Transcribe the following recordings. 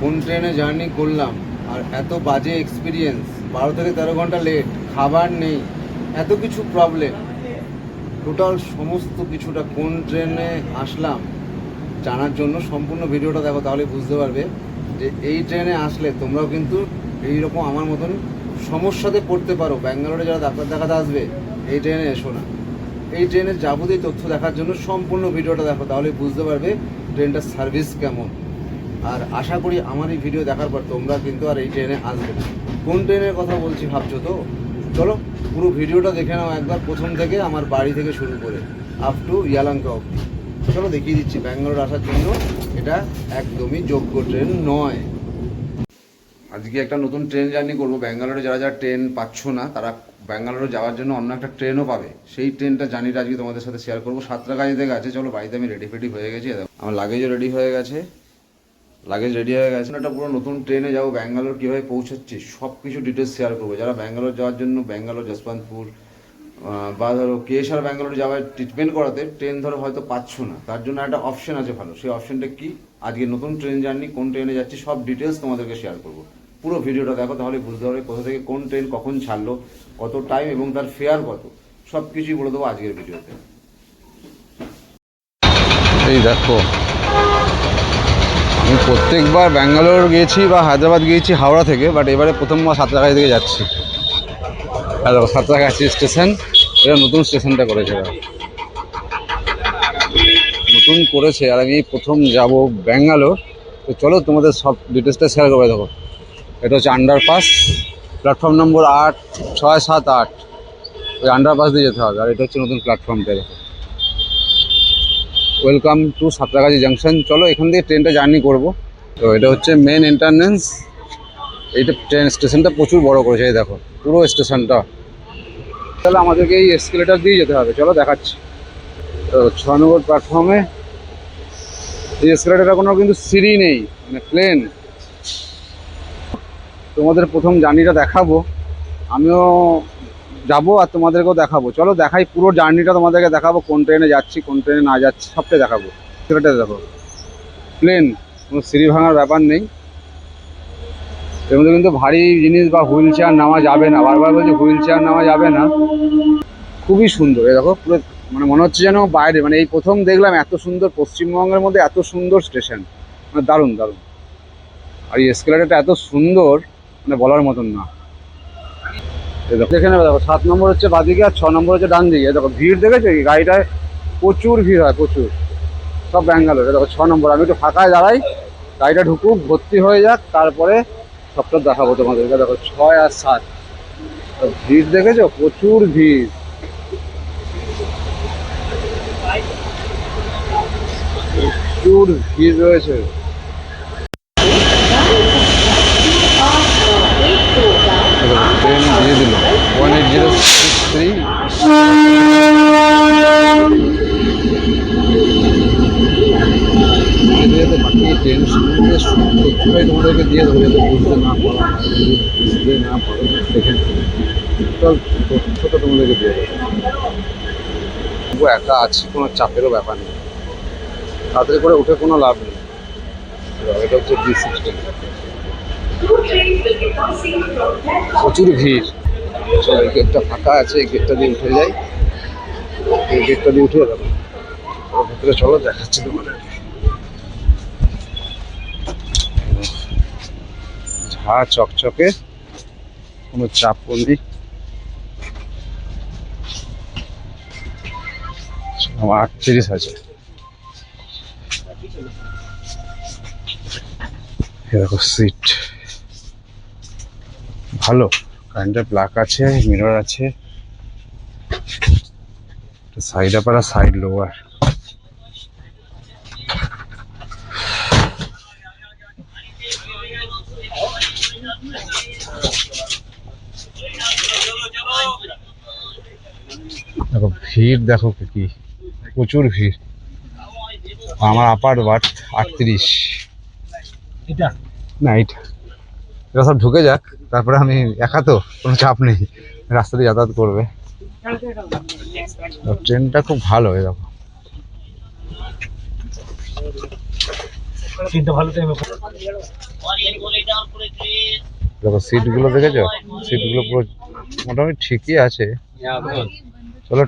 কোন ট্রেনে জার্নি করলাম আর এত বাজে এক্সপিরিয়েন্স, 12 থেকে 13 ঘন্টা লেট, খাবার নেই, এত কিছু প্রবলেম, টোটাল সমস্ত কিছুটা কোন ট্রেনে আসলাম জানার জন্য সম্পূর্ণ ভিডিওটা দেখো, তাহলে বুঝতে পারবে যে এই ট্রেনে আসলে তোমরাও কিন্তু এইরকম আমার মতন সমস্যাতে পড়তে পারো। ব্যাঙ্গালোরে যারা ডাক্তার দেখাতে আসবে এই ট্রেনে এসো না। এই ট্রেনের যাবতীয় তথ্য দেখার জন্য সম্পূর্ণ ভিডিওটা দেখো, তাহলে বুঝতে পারবে ট্রেনটার সার্ভিস কেমন। আর আশা করি আমার এই ভিডিও দেখার পর তোমরা কিন্তু আর এই ট্রেনে আসবে না। কোন ট্রেনের কথা বলছি ভাবছো তো? চলো পুরো ভিডিওটা দেখে নাও একবার, প্রথম থেকে আমার বাড়ি থেকে শুরু করে আপ টু ইয়ালাঙ্কা অবধি। চলো দেখিয়ে দিচ্ছি ব্যাঙ্গালোর আসার জন্য এটা একদমই যোগ্য ট্রেন নয়। আজকে একটা নতুন ট্রেন জার্নি করবো। ব্যাঙ্গালোরে যারা যারা ট্রেন পাচ্ছ না তারা ব্যাঙ্গালোরে যাওয়ার জন্য অন্য একটা ট্রেনও পাবে, সেই ট্রেনটা জার্নিটা আজকে তোমাদের সাথে শেয়ার করবো। সাঁতরাগাছি থেকে আছে। চলো বাড়িতে আমি রেডি ফেডি হয়ে গেছি, আমার লাগেজও রেডি হয়ে গেছে, একটা পুরো নতুন ট্রেনে যাবো। ব্যাঙ্গালোর কীভাবে পৌঁছাচ্ছি সব কিছু ডিটেলস শেয়ার করবো। যারা ব্যাঙ্গালোর যাওয়ার জন্য ব্যাঙ্গালোর যশবন্তপুর বা ধরো কেএসআর ব্যাঙ্গালোর যাওয়ার ট্রিটমেন্ট করাতে ট্রেন ধরো হয়তো পাচ্ছ না, তার জন্য একটা অপশন আছে ভালো। সেই অপশনটা কি? আজকে নতুন ট্রেন জার্নি, কোন ট্রেনে যাচ্ছি সব ডিটেলস তোমাদেরকে শেয়ার করবো। পুরো ভিডিওটা দেখো, তাহলে বুঝতে পারবে কোথা থেকে কোন ট্রেন কখন ছাড়লো, কত টাইম এবং তার ফেয়ার কত, সব কিছুই বলে দেবো আজকের ভিডিওতে। এই দেখো, আমি প্রত্যেকবার ব্যাঙ্গালোর গিয়েছি বা হায়দ্রাবাদ গিয়েছি হাওড়া থেকে, বাট এবারে প্রথমবার সাঁতরাগাছি থেকে যাচ্ছি। আর সাঁতরাগাছি স্টেশন, এটা নতুন স্টেশনটা করেছে, নতুন করেছে। আর আমি প্রথম যাব ব্যাঙ্গালোর, তো চলো তোমাদের সব ডিটেলসটা শেয়ার করবে। দেখো এটা হচ্ছে আন্ডারপাস, প্ল্যাটফর্ম নম্বর 8, 6, 7, 8, ওই আন্ডারপাস দিয়ে যেতে হবে। আর এটা হচ্ছে নতুন প্ল্যাটফর্মটা। দেখো ওয়েলকাম টু সাঁতরাগাছি জাংশন। চলো এখান থেকে ট্রেনটা জার্নি করব। তো এটা হচ্ছে মেন এন্ট্রান্স। এইটা ট্রেন স্টেশনটা প্রচুর বড় করেছে, এই দেখো পুরো স্টেশনটা। তাহলে আমাদেরকে এই এসকেলেটার দিয়ে যেতে হবে, চলো দেখাচ্ছি। তো 6 নম্বর প্ল্যাটফর্মে এই এসকেলেটারে কোনো কিন্তু সিঁড়ি নেই, মানে প্লেন। তোমাদের প্রথম জার্নিটা দেখাবো, আমিও যাব আর তোমাদেরকেও দেখাবো। চলো দেখাই, পুরো জার্নিটা তোমাদেরকে দেখাবো, কোন ট্রেনে যাচ্ছি কোন ট্রেনে না যাচ্ছি সবটাই দেখাবো। সেটা দেখো প্লেন, কোনো সিঁড়ি ভাঙার ব্যাপার নেই। এর মধ্যে কিন্তু ভারী জিনিস বা হুইল চেয়ার নেওয়া যাবে না, বারবার বলছি হুইল চেয়ার নেওয়া যাবে না। খুবই সুন্দর, এই দেখো পুরো মানে মনে হচ্ছে যেন বাইরে, মানে এই প্রথম দেখলাম এত সুন্দর, পশ্চিমবঙ্গের মধ্যে এত সুন্দর স্টেশন, মানে দারুণ দারুণ। আর এই এসকেলেটারটা এত সুন্দর, মানে বলার মতন না। দেখে নেবে, দেখো 7 নম্বর হচ্ছে বাঁদিকে আর 6 নম্বর হচ্ছে ডান দিকে। দেখো ভিড় দেখেছো, এই গাড়িটায় প্রচুর ভিড় হয়, প্রচুর। সব ব্যাঙ্গালোরে। দেখো 6 নম্বর, আমি একটু ফাঁকায় দাঁড়াই, গাড়িটা ঢুকুক, ভর্তি হয়ে যাক, তারপরে সবটা দেখাবো তোমাদেরকে। দেখো 6 আর 7, ভিড় দেখেছো, প্রচুর ভিড়, প্রচুর ভিড় রয়েছে। ট্রেন দিয়ে দিল 18063। বাকি ট্রেন সম্বন্ধে সব তথ্যটাই তোমাদেরকে দিয়ে দেবো, যাতে বুঝতে না পারা হয়, বুঝতে না পারো দেখে টোটাল তথ্যটা তোমাদেরকে দিয়ে দেবো। একা আছি, কোনো চাপেরও ব্যাপার নেই, তাড়াতাড়ি করে উঠে কোনো লাভ নেই। এটা হচ্ছে B16, প্রচুর ভিড়। চলো এই গেটটা ফাঁকা আছে, এই গেটটা দিয়ে উঠে যাই, এই গেটটা দিয়ে উঠে যাবো ভেতরে। চলো দেখাচ্ছি তোমাদের। ঝা চকচকে, কোনো চাপও নেই। 38 আছে। দেখো সিট ভালো, কারেন্টের প্লাগ আছে, মিরর আছে, সাইড আপার আর সাইড লোয়ার। দেখো ভিড়, দেখো কি প্রচুর ভিড়। আমার আপার বাট 38, এটা না, এটা সব ঢুকে যাক, তারপরে আমি একা তো কোনো চাপ নেই, রাস্তা দিয়ে যাতায়াত করবে। ট্রেনটা খুব ভালো, এই দেখো দেখো সিটগুলো দেখেছো, সিটগুলো পুরো মোটামুটি ঠিকই আছে। চলো,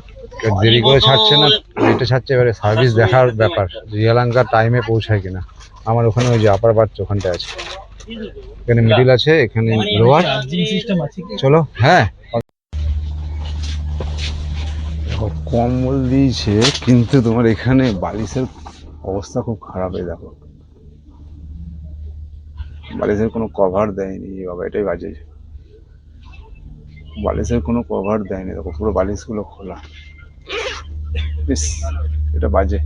দেরি করে ছাড়ছে না লেটে ছাড়ছে, এবারে সার্ভিস দেখার ব্যাপার, রিয়ালাঙ্কা টাইমে পৌঁছায় কিনা। আমার ওখানে ওই যে আপার বার্থ ওখানটা আছে, এখানে মিডিল আছে, এখানে লোয়ার। চলো, হ্যাঁ কম্বল দিয়েছে কিন্তু তোমার এখানে বালিশের অবস্থা খুব খারাপ। এই দেখো বালিশের কোনো কভার দেয়নি বাবা, এটাই বাজে, বালিশের কোনো কভার দেয়নি। দেখো পুরো বালিশগুলো খোলা, বেশ এটা বাজে।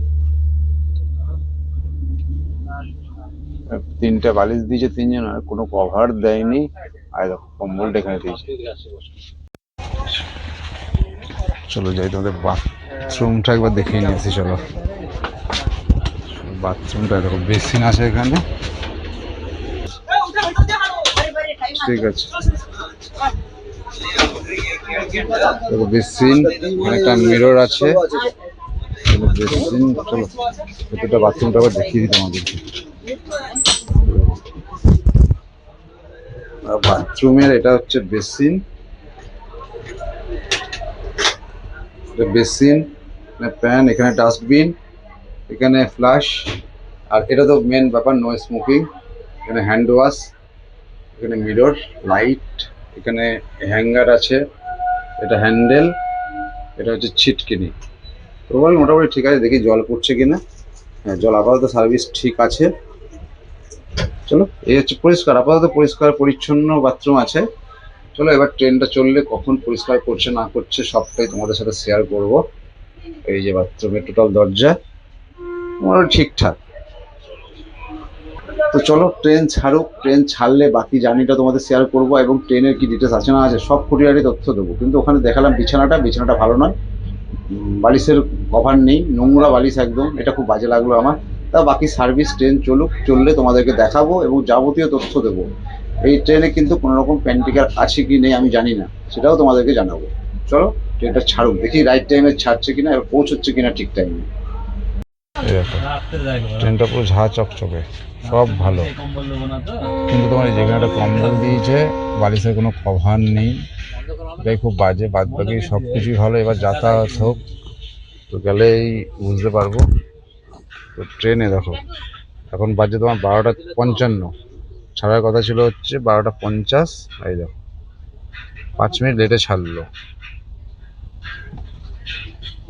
3টে বালিশ দিয়েছে 3জন, আর কোনো কভার দেয়নি। আর দেখো কম্বলটা এখানে দিয়েছে। চলো যাই, তোমাদের বাথরুমটা একবার দেখে নিয়েছি। চলো বাথরুমটা দেখো, বেসিন আছে এখানে, ঠিক আছে। দেখো বেসিন, একটা মিরর আছে, বেসিন। চলো ভেতরটা বাথরুমটা আবার দেখিয়ে দিই তোমাদেরকে। বাথরুমের এটা হচ্ছে বেসিন, বেসিন, প্যান, এখানে ডাস্টবিন, এখানে ফ্লাশ। আর এটা তো মেন ব্যাপার, নো স্মোকিং। এখানে হ্যান্ড ওয়াশ, এখানে মিরর, লাইট, এখানে হ্যাঙ্গার আছে, এটা হ্যান্ডেল, এটা হচ্ছে ছিটকিনি। তো মোটামুটি ঠিক আছে, দেখি জল পড়ছে কিনা। হ্যাঁ, জল আপাতত সার্ভিস ঠিক আছে। চলো, এই হচ্ছে পরিষ্কার, আপাতত পরিষ্কার পরিচ্ছন্ন বাথরুম আছে। চলো এবার ট্রেনটা চললে কখন পরিষ্কার করছে না করছে সবটাই তোমাদের সাথে শেয়ার করব। এই যে বাথরুমের টোটাল দরজা মোটামুটি ঠিকঠাক। তো চলো ট্রেন ছাড়ুক, ট্রেন ছাড়লে বাকি জার্নিটা তোমাদের শেয়ার করব, এবং ট্রেনের কি ডিটেলস আছে না আছে সব খুঁটিনাটি তথ্য দেবো। কিন্তু ওখানে দেখালাম বিছানাটা ভালো নয়, বালিশের কভার নেই, নোংরা বালিশ একদম, এটা খুব বাজে লাগলো আমার। তা বাকি সার্ভিস ট্রেন চললে তোমাদেরকে দেখাবো এবং যাবতীয় তথ্য দেবো। এই ট্রেনে কিন্তু কোনো রকম প্যান্টিকার আছে কি নেই আমি জানি না, সেটাও তোমাদেরকে জানাবো। চলো ট্রেনটা ছাড়ুক, দেখি রাইট টাইমে ছাড়ছে কিনা, এবার পৌঁছচ্ছে কিনা ঠিক টাইমে। ট্রেনটা পুরো ঝাঁ চকচকে, সব ভালো, কিন্তু তোমার যেখানে একটা কম্বল দিয়েছে বালিশের কোনো কভার নেই, এটাই খুব বাজে। বাদ বাকি সব কিছুই ভালো। এবার যাতায়াত হোক তো গেলেই বুঝতে পারবো। তো ট্রেনে দেখো এখন বাজে তোমার 12টা 55, ছাড়ার কথা ছিল হচ্ছে 12টা 50। এই দেখো 5 মিনিট লেটে ছাড়লো।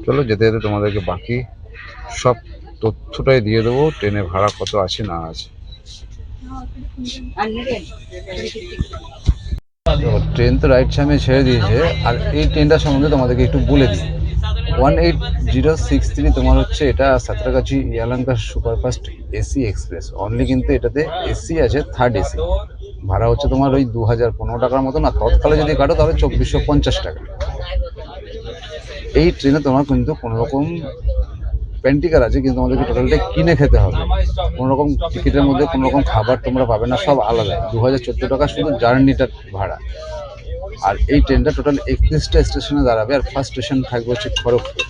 চলো যেতে যেতে তোমাদেরকে বাকি সব তথ্যটাই দিয়ে দেবো, ট্রেনে ভাড়া কত আছে না আছে। ট্রেন তো রাইট সামনে ছেড়ে দিয়েছে, আর এই ট্রেনটা সম্বন্ধে তোমাদেরকে একটু বলে দিই। 18063 তোমার হচ্ছে এটা Santragachi Yelahanka superfast AC express only, কিন্তু এটাতে এসি আছে, থার্ড এসি। ভাড়া হচ্ছে তোমার ওই 2015 টাকার মতো, না তৎকালে যদি কাটো তাহলে 2450 টাকা। এই ট্রেনে তোমার কিন্তু কোনো রকম প্যান্টিকার আছে, কিন্তু তোমাদেরকে টোটালটা কিনে খেতে হবে। কোনো রকম টিকিটের মধ্যে কোনো রকম খাবার তোমরা পাবে না, সব আলাদা। 2014 টাকা শুধু জার্নিটার ভাড়া। আর এই ট্রেনটা টোটাল 31টা স্টেশনে দাঁড়াবে, আর ফার্স্ট স্টেশন থাকবে হচ্ছে খড়গপুর।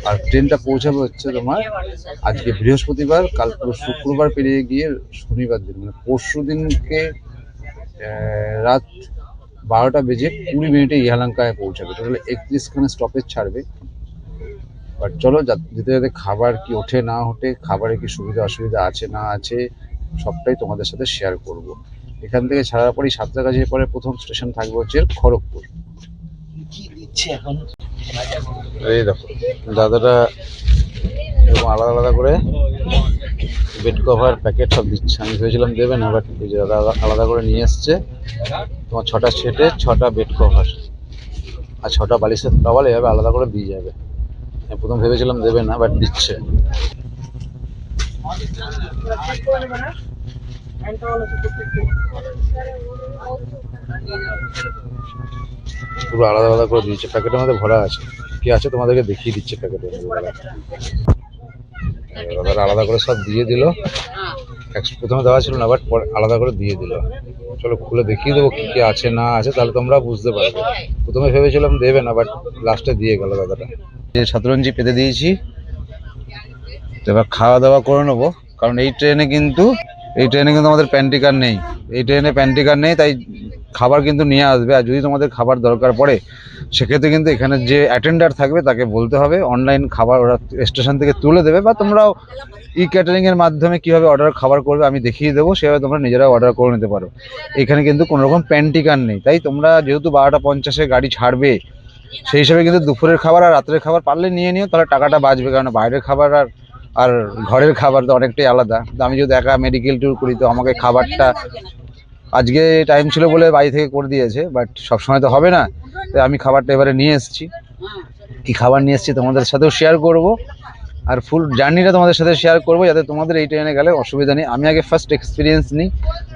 আর ট্রেনটা পৌঁছাবে হচ্ছে তোমার আজকে বৃহস্পতিবার, কাল পুরো শুক্রবার পেরিয়ে গিয়ে শনিবার দিন, মানে পরশু দিনকে রাত 12টা বেজে 20 মিনিটে ইহালাঙ্কায় পৌঁছাবে। টোটাল 31খানে স্টপেজ ছাড়বে। বাট চলো যেতে যেতে খাবার কি ওঠে না ওঠে, খাবারে কি সুবিধা অসুবিধা আছে না আছে সবটাই তোমাদের সাথে শেয়ার করব। এখান থেকে ছাড়ার পরই সাঁতরাগাছির পরে প্রথম স্টেশন থাকবে হচ্ছে খড়গপুর। এই দেখো দাদাটা এরকম আলাদা আলাদা করে বেড কভার প্যাকেট সব দিচ্ছে। আমি ভেবেছিলাম দেবে না, বাট এই যে দাদা আলাদা করে নিয়ে এসছে। তোমার 6টা সেটে 6টা বেড কভার আর 6টা বালিশের টাওয়াল এভাবে আলাদা করে দিয়ে যাবে। প্রথম ভেবেছিলাম দেবে না, বাট দিচ্ছে। পুরো আলাদা আলাদা করে দিয়েছে, প্যাকেটের মধ্যে ভরা আছে। কি আছে তোমাদেরকে দেখিয়ে দিচ্ছে প্যাকেটের মধ্যে। দাদারা আলাদা করে সব দিয়ে দিল, প্রথমে দেওয়া ছিল না, বাট আলাদা করে দিয়ে দিল। চলো খুলে দেখিয়ে দেবো কি কি আছে না আছে, তাহলে তোমরা বুঝতে পারবে। প্রথমে ভেবেছিলাম দেবে না, বাট লাস্টে দিয়ে গেল দাদাটা। যে সাতরঞ্জি পেতে দিয়েছি, এবার খাওয়া দাওয়া করে নেবো, কারণ এই ট্রেনে কিন্তু আমাদের প্যান্টিকার নেই, এই ট্রেনে প্যান্টিকার নেই, তাই খাবার কিন্তু নিয়ে আসবে। আর যদি তোমাদের খাবার দরকার পড়ে সেক্ষেত্রে কিন্তু এখানে যে অ্যাটেন্ডার থাকবে তাকে বলতে হবে, অনলাইন খাবার ওরা স্টেশন থেকে তুলে দেবে, বা তোমরাও ক্যাটারিং এর মাধ্যমে কিভাবে খাবার করবে আমি দেখিয়ে দেবো, সেভাবে তোমরা নিজেরা অর্ডার করে নিতে পারো। এখানে কিন্তু কোনো রকম প্যান্টিকার নেই, তাই তোমরা যেহেতু 12:50 গাড়ি ছাড়বে, সেই হিসাবে কিন্তু দুপুরের খাবার আর রাত্রের খাবার পারলে নিয়ে নিও, তাহলে টাকাটা বাঁচবে। কারণ বাইরের খাবার আর আর ঘরের খাবার তো অনেকটাই আলাদা। তো আমি যদি একা মেডিকেল ট্যুর করি তো আমাকে খাবারটা আজকে টাইম ছিল বলে বাড়ি থেকে করে দিয়েছে, বাট সবসময় তো হবে না, তাই আমি খাবারটা এবারে নিয়ে এসেছি। কি খাবার নিয়ে এসেছি তোমাদের সাথেও শেয়ার করব, আর ফুল জার্নিটা তোমাদের সাথে শেয়ার করবো, যাতে তোমাদের এই ট্রেনে গেলে অসুবিধা নেই। আমি আগে ফার্স্ট এক্সপিরিয়েন্স নিই,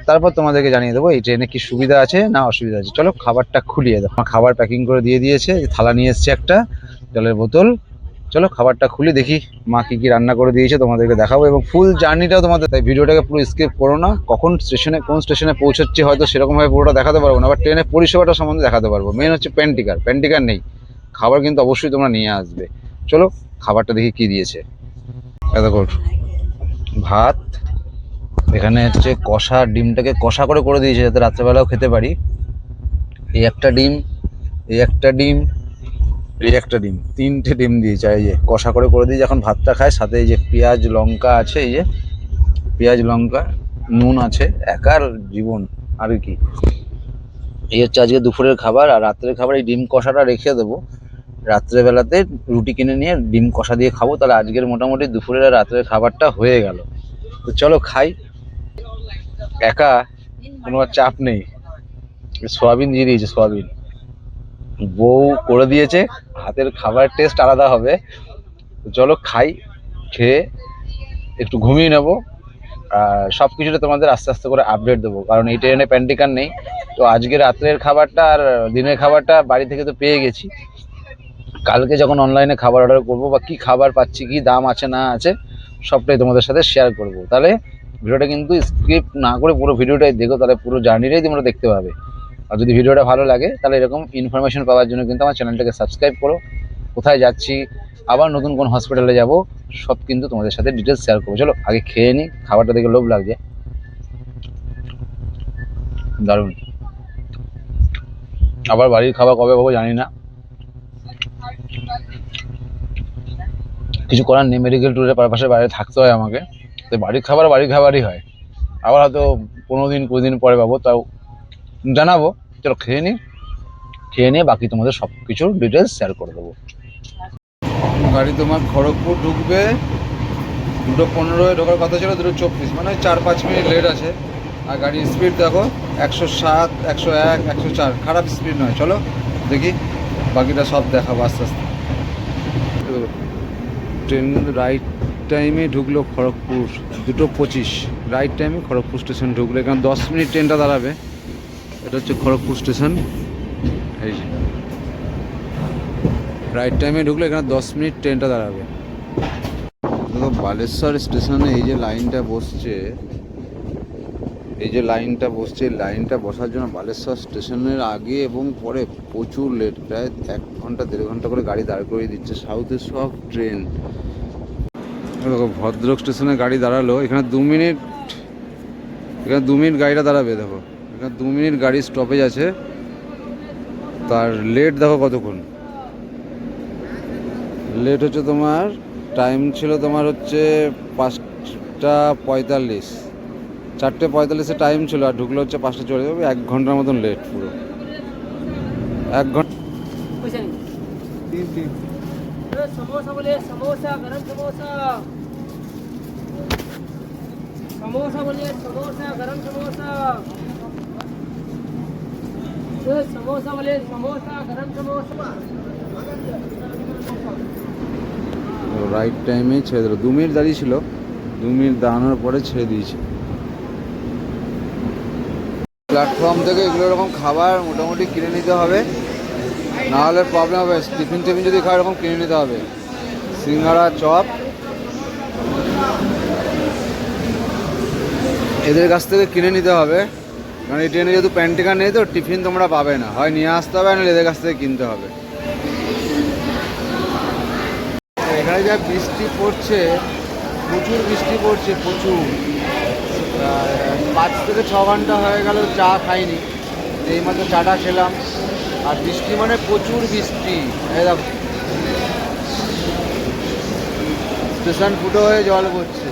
তারপর তোমাদেরকে জানিয়ে দেবো এই ট্রেনে কি সুবিধা আছে না অসুবিধা আছে। চলো খাবারটা খুলিয়ে দাও। খাবার প্যাকিং করে দিয়ে দিয়েছে, থালা নিয়ে এসছে, একটা জলের বোতল। চলো খাবারটা খুলে দেখি মা কি কি রান্না করে দিয়েছে, তোমাদেরকে দেখাবো এবং ফুল জার্নিটাও তোমাদের, তাই ভিডিওটাকে পুরো স্কিপ করো না। কখন স্টেশনে কোন স্টেশনে পৌঁছাচ্ছি হয়তো সেরকমভাবে পুরোটা দেখাতে পারবো না, আবার ট্রেনের পরিষেবাটা সম্বন্ধে দেখাতে পারবো। মেন হচ্ছে প্যান্টিকার নেই, খাবার কিন্তু অবশ্যই তোমরা নিয়ে আসবে। চলো খাবারটা দেখি কি দিয়েছে। দেখো ভাত, এখানে হচ্ছে কষা, ডিমটাকে কষা করে দিয়েছে যাতে রাত্রেবেলাও খেতে পারি। এই একটা ডিম, এই একটা ডিম, এই একটা ডিম, 3টে ডিম দিয়েছে। এই যে কষা করে দিয়েছে, এখন ভাতটা খায়। সাথে এই যে পেঁয়াজ লঙ্কা আছে, এই যে পেঁয়াজ লঙ্কা, নুন আছে, একার জীবন আর কি। এই হচ্ছে আজকে দুপুরের খাবার। আর রাত্রের খাবার এই ডিম কষাটা রেখে দেবো, রাত্রেবেলাতে রুটি কিনে নিয়ে ডিম কষা দিয়ে খাবো। তাহলে আজকের মোটামুটি দুপুরের আর রাত্রের খাবারটা হয়ে গেল। তো চলো খাই। একা কোনো চাপ নেই। সোয়াবিন দিয়ে দিয়েছে, সোয়াবিন বউ করে দিয়েছে, হাতের খাবার টেস্ট আলাদা হবে। তো চলো খাই, খেয়ে একটু ঘুমিয়ে নেবো। আর সব কিছুটা তোমাদের আস্তে আস্তে করে আপডেট দেবো, কারণ এই ট্রেনে প্যান্টিকার নেই। তো আজকে রাত্রের খাবারটা আর দিনের খাবারটা বাড়ি থেকে তো পেয়ে গেছি, কালকে যখন অনলাইনে খাবার অর্ডার করবো বা কি খাবার পাচ্ছি, কি দাম আছে না আছে, সবটাই তোমাদের সাথে শেয়ার করব। তাহলে ভিডিওটা কিন্তু স্কিপ না করে পুরো ভিডিওটাই দেখো, তাহলে পুরো জার্নিটাই তোমরা দেখতে পাবে। আর যদি ভিডিওটা ভালো লাগে তাহলে এরকম ইনফরমেশন পাওয়ার জন্য কিন্তু আমার চ্যানেলটাকে সাবস্ক্রাইব করো। কোথায় যাচ্ছি, আবার নতুন কোন হসপিটালে যাব, সব কিন্তু তোমাদের সাথে ডিটেলস শেয়ার করবো। চলো আগে খেয়ে নিই, খাবারটা দেখে লোভ লাগছে, দারুণ। আবার বাড়ির খাবার কবে পাবো জানি না, কিছু করার নেই। মেডিকেল ট্যুরের পারপাসে বাইরে থাকতে হয় আমাকে, তো বাড়ির খাবারই হয়। আবার হয়তো 15 দিন 20 দিন পরে পাবো, তাও জানাবো। চলো খেয়ে নিয়ে বাকি তোমাদের সব কিছুর ডিটেলস শেয়ার করে দেবো। গাড়ি তোমার খড়গপুর ঢুকবে 2:15 ঢোকার কথা ছিল, 2:24, মানে 4-5 মিনিট লেট আছে। আর গাড়ির স্পিড দেখো 107, 101, 104, খারাপ স্পিড নয়। চলো দেখি বাকিটা সব দেখাবো আস্তে আস্তে। ট্রেন রাইট টাইমে ঢুকলো খড়গপুর, 2:25 রাইট টাইমে খড়গপুর স্টেশন ঢুকলো। এখানে 10 মিনিট ট্রেনটা দাঁড়াবে। এটা হচ্ছে খড়গপুর স্টেশন, এই যে রাইট টাইমে ঢুকলো, এখানে 10 মিনিট ট্রেনটা দাঁড়াবে। দেখো বালেশ্বর স্টেশনে এই যে লাইনটা বসছে, লাইনটা বসার জন্য বালেশ্বর স্টেশনের আগে এবং পরে প্রচুর লেট, প্রায় 1 ঘন্টা 1.5 ঘন্টা করে গাড়ি দাঁড় করিয়ে দিচ্ছে সাউথের সব ট্রেন। দেখো ভদ্রক স্টেশনে গাড়ি দাঁড়ালো, এখানে 2 মিনিট, গাড়িটা দাঁড়াবে। দেখো এখানে 2 মিনিট গাড়ি স্টপেজ আছে, তার লেট দেখো কতক্ষণ লেট হচ্ছে। তোমার টাইম ছিল তোমার হচ্ছে 5:45, 4:45 টাইম ছিল, আর ঢুকলো হচ্ছে 5:40, 1 ঘন্টার মতন লেট পুরো, 1 ঘন্টা। समोसा बोलिए, समोसा गरम समोसा, समोसा बोलिए, समोसा गरम समोसा, समोसा बोलिए, समोसा गरम समोसा। রাইট টাইমে ছেড়ে দিল, 2 মিনিট দাঁড়িয়ে ছিল, 2 মিনিট দাঁড়ানোর পরে ছেড়ে দিয়েছে। প্ল্যাটফর্ম থেকে এগুলো এরকম খাবার মোটামুটি কিনে নিতে হবে, না হলে প্রবলেম হবে। টিফিন যদি খায় এরকম কিনে নিতে হবে, সিঙ্গাড়া চপ এদের কাছ থেকে কিনে নিতে হবে। কারণ এই ট্রেনে যেহেতু প্যান্টিকার নেই তো টিফিন তোমরা পাবে না, হয় নিয়ে আসতে হবে না এদের কাছ থেকে কিনতে হবে। এখানে যা বৃষ্টি পড়ছে প্রচুর বৃষ্টি পড়ছে, প্রচুর। 5 থেকে 6 ঘন্টা হয়ে গেল চা খাইনি, এইমাত্র চাটা খেলাম। আর বৃষ্টি মানে প্রচুর বৃষ্টি। এই দেখো স্টেশন ফুটো হয়ে জল পড়ছে।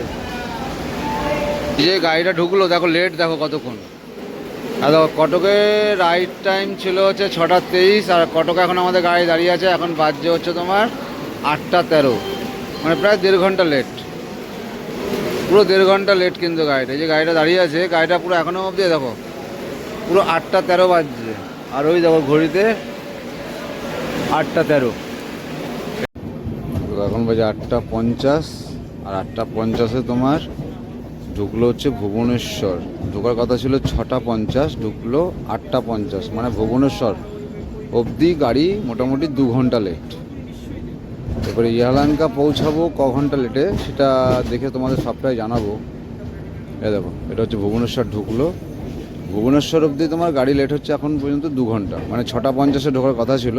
এই যে গাড়িটা ঢুকলো, দেখো লেট, দেখো কতক্ষণ। আর দেখো কটকে রাইট টাইম ছিল হচ্ছে 6:23, আর কটকে এখন আমাদের গাড়ি দাঁড়িয়ে আছে, এখন বাজছে হচ্ছে তোমার 8:13, মানে প্রায় 1.5 ঘন্টা লেট, পুরো 1.5 ঘন্টা লেট কিন্তু গাড়িটা। এই যে গাড়িটা দাঁড়িয়ে আছে, গাড়িটা পুরো এখনো অবধি দেখো পুরো 8:13 বাজছে, আর ওই দেখো ঘড়িতে 8:13। এখন বাজে 8:50, আর 8:50-এ তোমার ঢুকলো হচ্ছে ভুবনেশ্বর। ঢোকার কথা ছিল 6:50, ঢুকলো 8:50, মানে ভুবনেশ্বর অবধি গাড়ি মোটামুটি 2 ঘন্টা লেট। এবারে ইয়ালানকা পৌঁছাবো ক ঘন্টা লেটে সেটা দেখে তোমাদের সবটাই জানাবো। এ দেখো এটা হচ্ছে ভুবনেশ্বর ঢুকলো, ভুবনেশ্বর অবধি তোমার গাড়ি লেট হচ্ছে এখন পর্যন্ত 2 ঘন্টা, মানে 6:50-এ ঢোকার কথা ছিল,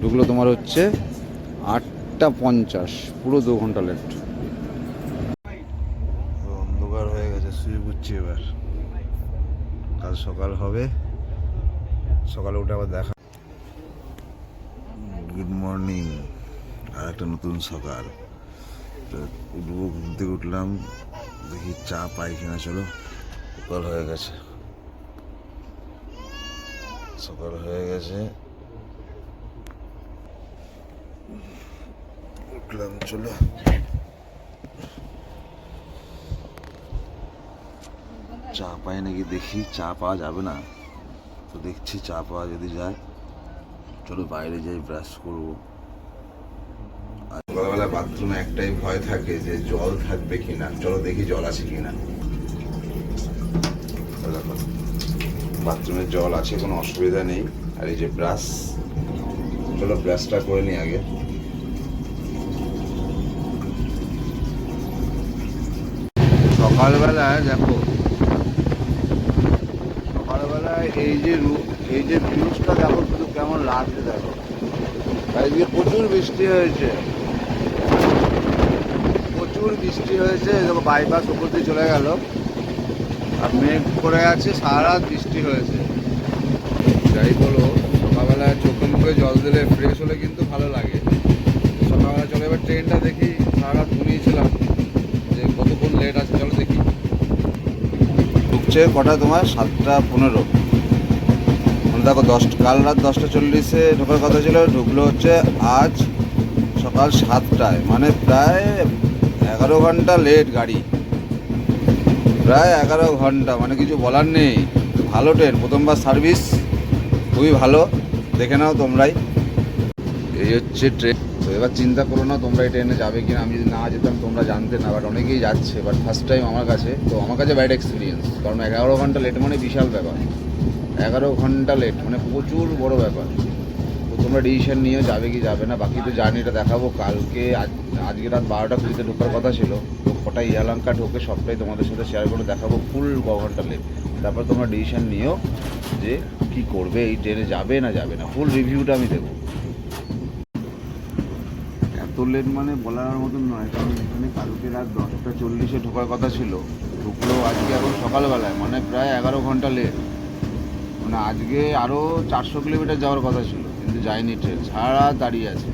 ঢুকলো তোমার হচ্ছে 8:50, পুরো 2 ঘন্টা লেট। অন্ধকার হয়ে গেছে, শুয়ে পড়ছি এবার, কাল সকাল হবে, সকালে উঠে আবার দেখা। গুড মর্নিং, আর একটা নতুন সকাল। তো উঠবো, ঘুম থেকে উঠলাম, দেখি চা পাই কিনা। চলো, সকাল হয়ে গেছে, সকাল হয়ে গেছে, উঠলাম। চলো চা পাই নাকি দেখি, চা পাওয়া যাবে না তো দেখছি, চা পাওয়া যদি যায় চলো বাইরে যাই, ব্রাশ করবো। আর সকালবেলা বাথরুমে একটাই ভয় থাকে যে জল থাকবে কিনা, চলো দেখি জল আছে কিনা। বাথরুমে জল আছে, কোনো অসুবিধা নেই। আর এই যে ব্রাশ, চলো ব্রাশটা করে নিই আগে। সকালবেলায় দেখো, সকালবেলায় এই যে ভিউজটা দেখো শুধু কেমন লাগছে দেখো। আজকে প্রচুর বৃষ্টি হয়েছে, প্রচুর বৃষ্টি হয়েছে। দেখো বাইপাস উপর দিয়ে চলে গেল, আর মেঘ করে আছে, সারা রাত বৃষ্টি হয়েছে। যাই বলো, সকালবেলায় চোখে মুখে জল দিলে ফ্রেশ হলে কিন্তু ভালো লাগে। সকালবেলা চলে এবার ট্রেনটা দেখি, সারা রাত ঘুমিয়েছিলাম যে কতক্ষণ লেট আছে, চলো দেখি। ঢুকছে কটা তোমার 7:15, মানে দেখো কাল রাত 10:40-এ ঢোকার কথা ছিল, ঢুকলো হচ্ছে আজ সকাল 7টায়, মানে প্রায় 11 ঘন্টা লেট গাড়ি, প্রায় 11 ঘন্টা, মানে কিছু বলার নেই। ভালো ট্রেন, প্রথমবার সার্ভিস খুবই ভালো, দেখে নাও তোমরাই। এই হচ্ছে ট্রেন। তো এবার চিন্তা করো না তোমরা এই ট্রেনে যাবে কিনা, আমি যদি না যেতাম তোমরা জানতে না, বাট অনেকেই যাচ্ছে, বাট ফার্স্ট টাইম আমার কাছে, তো আমার কাছে ব্যাড এক্সপিরিয়েন্স। কারণ 11 ঘন্টা লেট মানে বিশাল ব্যাপার, 11 ঘন্টা লেট মানে প্রচুর বড় ব্যাপার। তো তোমরা ডিসিশন নিয়ে যাবে কি যাবে না। বাকি তো জার্নিটা দেখাবো কালকে। আজকে রাত 12:20-তে ঢোকার কথা ছিল, তো কটায় ইয়ালাঙ্কা ঢোকে সবটাই তোমাদের সাথে শেয়ার করে দেখাবো, ফুল 9 ঘন্টা লেট। তারপর তোমরা ডিসিশন নিও যে কি করবে, এই ট্রেনে যাবে না যাবে না, ফুল রিভিউটা আমি দেবো। এত লেট মানে বলার মতন নয়, কারণ এখানে কালকে রাত 10:40-এ ঢোকার কথা ছিল, ঢুকলো আজকে এখন সকালবেলায়, মানে প্রায় 11 ঘন্টা লেট। মানে আজকে আরও 400 কিলোমিটার যাওয়ার কথা ছিল, কিন্তু যায়নি ট্রেন, সারা রাত দাঁড়িয়ে আছে।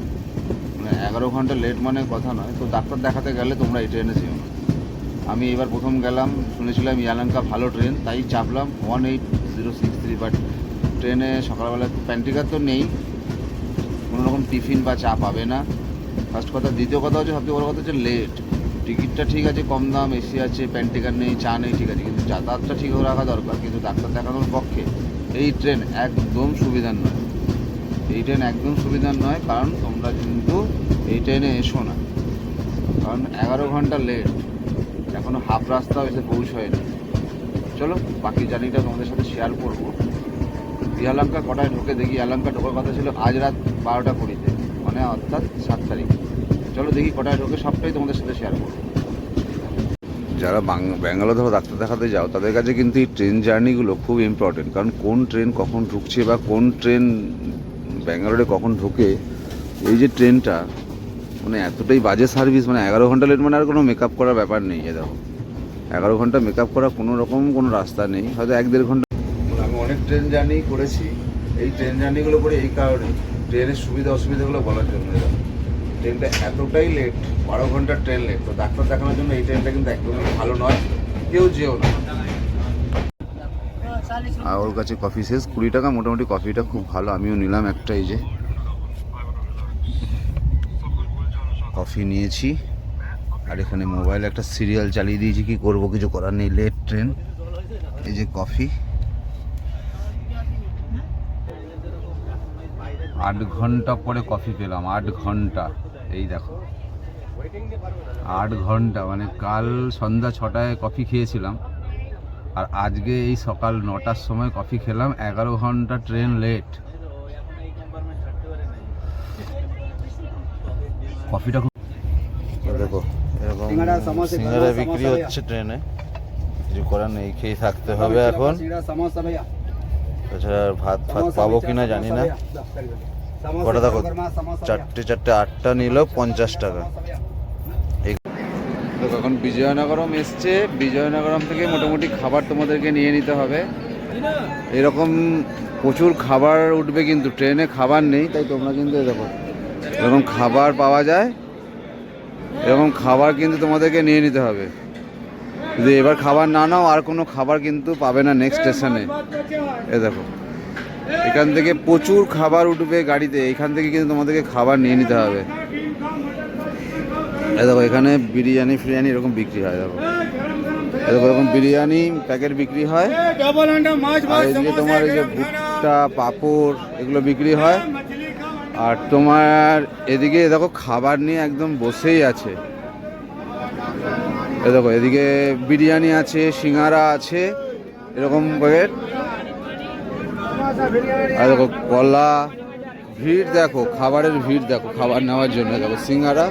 মানে 11 ঘন্টা লেট মানে কথা নয়। তো ডাক্তার দেখাতে গেলে তোমরা এই ট্রেনে যেও না। আমি এবার প্রথম গেলাম, শুনেছিলাম ইয়ালাঙ্কা ভালো ট্রেন, তাই চাপলাম 18063, বাট ট্রেনে সকালবেলা প্যান্টিকার তো নেই, কোনো রকম টিফিন বা চা পাবে না, ফার্স্ট কথা। দ্বিতীয় কথা হচ্ছে, সবচেয়ে বড় কথা হচ্ছে লেট। টিকিটটা ঠিক আছে, কম দাম, এসি আছে, প্যান্টিকার নেই, চা নেই, ঠিক আছে, কিন্তু যাতায়াতটা ঠিক রাখা দরকার। কিন্তু ডাক্তার দেখানোর পক্ষে এই ট্রেন একদম সুবিধার নয়, এই ট্রেন একদম সুবিধার নয়। কারণ তোমরা কিন্তু এই ট্রেনে এসো না, কারণ 11 ঘন্টা লেট, এখনও হাফ রাস্তাও এসে পৌঁছয়নি। চলো বাকি জার্নিটা তোমাদের সাথে শেয়ার করবো। ইয়ালাঙ্কা কটায় ঢোকে দেখি। ইয়ালাঙ্কা ঢোকার কথা ছিল আজ রাত 12:20-তে, মানে অর্থাৎ 7 তারিখ। চলো দেখি কটায় ঢোকে, সবটাই তোমাদের সাথে শেয়ার করবো। যারা ব্যাঙ্গালোর ধরো ডাক্তার দেখাতে যাও, তাদের কাছে কিন্তু এই ট্রেন জার্নিগুলো খুব ইম্পর্টেন্ট। কারণ কোন ট্রেন কখন ঢুকছে বা কোন ট্রেন ব্যাঙ্গালোরে কখন ঢোকে, এই যে ট্রেনটা, মানে এতটাই বাজে সার্ভিস, মানে 11 ঘন্টা লেট মানে আর কোনো মেকআপ করার ব্যাপার নেই। এ দেখো 11 ঘন্টা মেকআপ করা কোনো রকম কোনো রাস্তা নেই, হয়তো 1-1.5 ঘন্টা। আমি অনেক ট্রেন জার্নি করেছি, এই ট্রেন জার্নিগুলো করে এই কারণে ট্রেনের সুবিধা অসুবিধাগুলো বলার জন্য। ট্রেনটা এতটাই লেট, 12 ঘন্টার ট্রেন লেট, তো ডাক্তার দেখানোর জন্য এই ট্রেনটা কিন্তু একদমই ভালো নয়, কেউ যেও না। আর ওর কাছে কফি শেষ, 20 টাকা মোটামুটি। কফিটা খুব ভালো, আমিও নিলাম একটা। এই যে কফি নিয়েছি, আর এখানে মোবাইলে একটা সিরিয়াল চালিয়ে দিয়েছি, কি করব, কিছু করার নেই, লেট ট্রেন। এই যে কফি, 8 ঘন্টা পরে কফি পেলাম, 8 ঘন্টা। এই দেখো 8 ঘন্টা, মানে কাল সন্ধ্যা 6টায় কফি খেয়েছিলাম, আর আজকে এই সকাল 9টার সময় কফি খেলাম। 11 ঘন্টা ট্রেন লেট। কফিটা খুব দেখো, এরকম সিঙ্গারা বিক্রি হচ্ছে ট্রেনে, কিছু করার নেই, খেয়ে থাকতে হবে এখন। তাছাড়া ভাত পাবো কিনা জানি না। কটা দেখো, 4টে 8টা নিল 50 টাকা। এখন বিজয়নগরম এসছে, বিজয়নগরম থেকে মোটামুটি খাবার তোমাদেরকে নিয়ে নিতে হবে। এরকম প্রচুর খাবার উঠবে, কিন্তু ট্রেনে খাবার নেই, তাই তোমরা কিন্তু দেখো এরকম খাবার পাওয়া যায়, এরকম খাবার কিন্তু তোমাদেরকে নিয়ে নিতে হবে। যদি এবার খাবার না নাও, আর কোনো খাবার কিন্তু পাবে না নেক্সট স্টেশনে। এ দেখো এখান থেকে প্রচুর খাবার উঠবে গাড়িতে, এখান থেকে কিন্তু তোমাদেরকে খাবার নিয়ে নিতে হবে। এই দেখো এখানে বিরিয়ানি ফিরিয়ানি এরকম বিক্রি হয়, দেখো এরকম এরকম বিরিয়ানি প্যাকেট বিক্রি হয়। আর এদিকে তোমার এই যে ভুট্টা পাঁপড় এগুলো বিক্রি হয়। আর তোমার এদিকে দেখো খাবার নিয়ে একদম বসেই আছে। এই দেখো এদিকে বিরিয়ানি আছে, সিঙ্গারা আছে এরকম প্যাকেট। আর দেখো কলা, ভিড় দেখো, খাবারের ভিড় দেখো, খাবার নেওয়ার জন্য। দেখো সিঙ্গারা,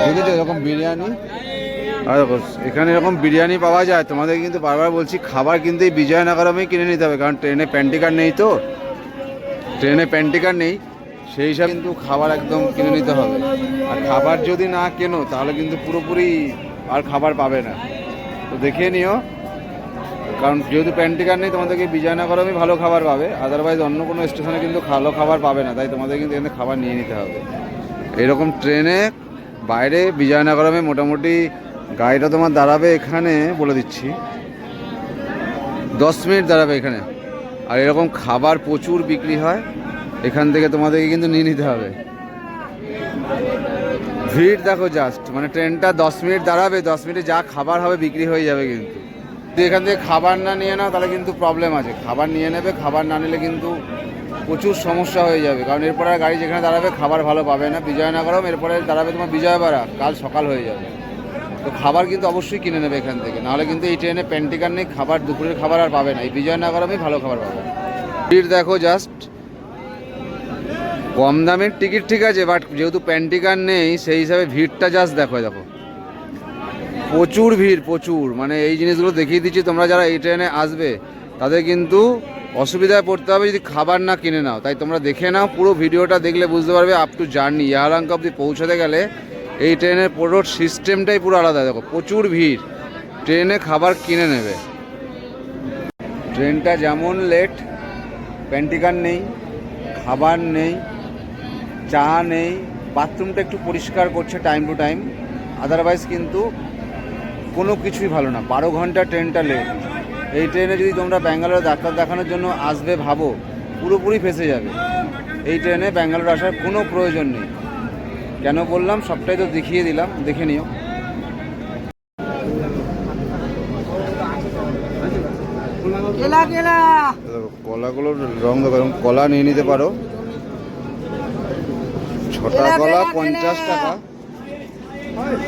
দেখেছো এরকম বিরিয়ানি। আর দেখো এখানে এরকম বিরিয়ানি পাওয়া যায়। তোমাদের কিন্তু বারবার বলছি, খাবার কিন্তু এই বিজয়নগরমেই কিনে নিতে হবে, কারণ ট্রেনে প্যান্টিকার নেই, তো ট্রেনে প্যান্টিকার নেই, সেই হিসাবে কিন্তু খাবার একদম কিনে নিতে হবে। আর খাবার যদি না কেনো তাহলে কিন্তু পুরোপুরি আর খাবার পাবে না, তো দেখে নিও। কারণ যেহেতু প্যান্টিকার নেই, তোমাদেরকে বিজয়নগরমই ভালো খাবার পাবে, আদারওয়াইজ অন্য কোনো স্টেশনে কিন্তু ভালো খাবার পাবে না, তাই তোমাদের কিন্তু এখানে খাবার নিয়ে নিতে হবে। এরকম ট্রেনে বাইরে বিজয়নগরমে মোটামুটি গাড়িটা তোমার দাঁড়াবে এখানে, বলে দিচ্ছি 10 মিনিট দাঁড়াবে এখানে। আর এরকম খাবার প্রচুর বিক্রি হয়, এখান থেকে তোমাদেরকে কিন্তু নিয়ে নিতে হবে। ভিড় দেখো জাস্ট, মানে ট্রেনটা 10 মিনিট দাঁড়াবে, 10 মিনিটে যা খাবার হবে বিক্রি হয়ে যাবে। কিন্তু যদি এখান থেকে খাবার না নিয়ে নাও তাহলে কিন্তু প্রবলেম আছে। খাবার নিয়ে নেবে, খাবার না নিলে কিন্তু প্রচুর সমস্যা হয়ে যাবে, কারণ এরপরে আর গাড়ি যেখানে দাঁড়াবে খাবার ভালো পাবে না। বিজয়নগরম, এরপরে দাঁড়াবে তোমার বিজয়বাড়া, কাল সকাল হয়ে যাবে। তো খাবার কিন্তু অবশ্যই কিনে নেবে এখান থেকে, নাহলে কিন্তু এই ট্রেনে প্যান্টিকার নেই, খাবার দুপুরের খাবার আর পাবে না। এই বিজয়নগরমেই ভালো খাবার পাবে। ভিড় দেখো জাস্ট, কম দামের টিকিট ঠিক আছে, বাট যেহেতু প্যান্টিকার নেই সেই হিসাবে ভিড়টা জাস্ট দেখো। দেখো প্রচুর ভিড়, প্রচুর, মানে এই জিনিসগুলো দেখিয়ে দিচ্ছি। তোমরা যারা এই ট্রেনে আসবে তাদের কিন্তু অসুবিধায় পড়তে হবে যদি খাবার না কিনে নাও, তাই তোমরা দেখে নাও, পুরো ভিডিওটা দেখলে বুঝতে পারবে। আপ টু জার্নি ইয়ালাঙ্কা অব্দি পৌঁছাতে গেলে এই ট্রেনের পুরো সিস্টেমটাই পুরো আলাদা। দেখো প্রচুর ভিড়, ট্রেনে খাবার কিনে নেবে। ট্রেনটা যেমন লেট, প্যান্টিকার নেই, খাবার নেই, চা নেই, বাথরুমটা একটু পরিষ্কার করছে টাইম টু টাইম, আদারওয়াইজ কিন্তু কোনো কিছুই ভালো না। 12 ঘন্টা ট্রেনটা লেট। এই ট্রেনে যদি তোমরা ব্যাঙ্গালোরে ডাক্তার দেখানোর জন্য আসবে ভাবো, পুরোপুরি ফেঁসে যাবে। এই ট্রেনে ব্যাঙ্গালোর আসার কোনো প্রয়োজন নেই। কেন বললাম সবটাই তো দেখিয়ে দিলাম, দেখে নিও। কলাগুলোর রং দেখো, কলা নিয়ে নিতে পারো, 6টা কলা 50 টাকা